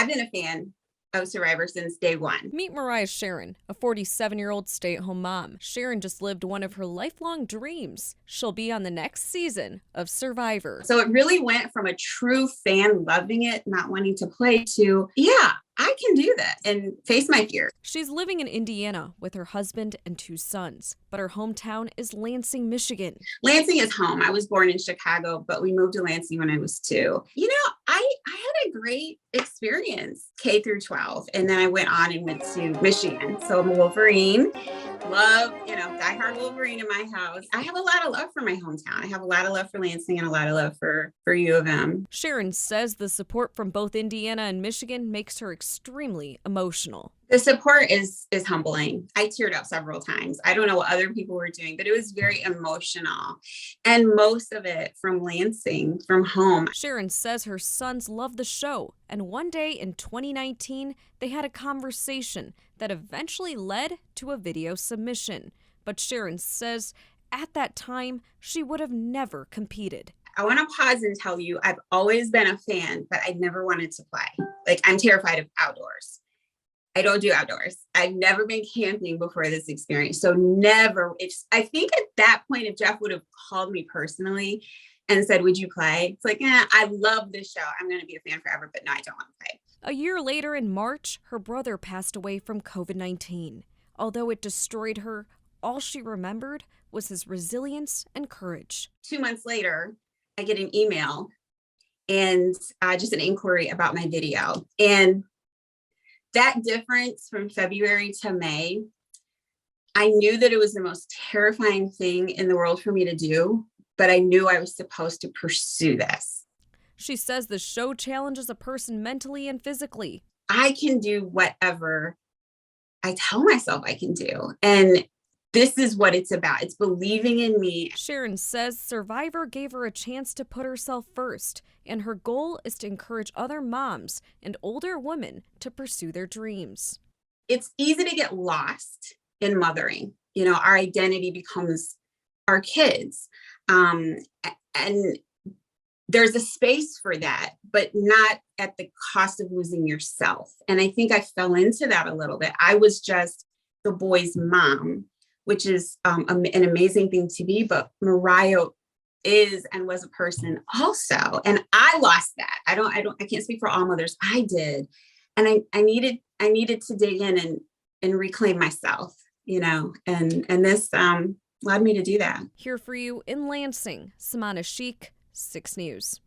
I've been a fan of Survivor since day one. Meet Mariah Sharon, a 47-year-old stay-at-home mom. Sharon just lived one of her lifelong dreams. She'll be on the next season of Survivor. So it really went from a true fan loving it, not wanting to play, to, yeah, I can do that and face my fear. She's living in Indiana with her husband and 2 sons, but her hometown is Lansing, Michigan. Lansing is home. I was born in Chicago, but we moved to Lansing when I was 2. I had a great experience K through 12. And then I went on and went to Michigan. So I'm a Wolverine. Love, diehard Wolverine in my house. I have a lot of love for my hometown. I have a lot of love for Lansing and a lot of love for U of M. Sharon says the support from both Indiana and Michigan makes her extremely emotional. The support is humbling. I teared up several times. I don't know what other people were doing, but it was very emotional. And most of it from Lansing, from home. Sharon says her sons love the show. And one day in 2019, they had a conversation that eventually led to a video submission. But Sharon says at that time, she would have never competed. I want to pause and tell you, I've always been a fan, but I never wanted to play. Like, I'm terrified of outdoors. I don't do outdoors. I've never been camping before this experience. So never, I think at that point, if Jeff would have called me personally and said, would you play? It's like, I love this show. I'm going to be a fan forever, but no, I don't want to play. A year later in March, her brother passed away from COVID-19. Although it destroyed her, all she remembered was his resilience and courage. 2 months later, I get an email and just an inquiry about my video. And that difference from February to May, I knew that it was the most terrifying thing in the world for me to do, but I knew I was supposed to pursue this. She says the show challenges a person mentally and physically. I can do whatever I tell myself I can do. And this is what it's about. It's believing in me. Sharon says Survivor gave her a chance to put herself first, and her goal is to encourage other moms and older women to pursue their dreams. It's easy to get lost in mothering. Our identity becomes our kids. And there's a space for that, but not at the cost of losing yourself. And I think I fell into that a little bit. I was just the boy's mom, which is an amazing thing to be, but Mariah is and was a person also. And I lost that. I can't speak for all mothers. I did. And I needed to dig in and reclaim myself, and this allowed me to do that. Here for you in Lansing, Samana Sheik, 6 News.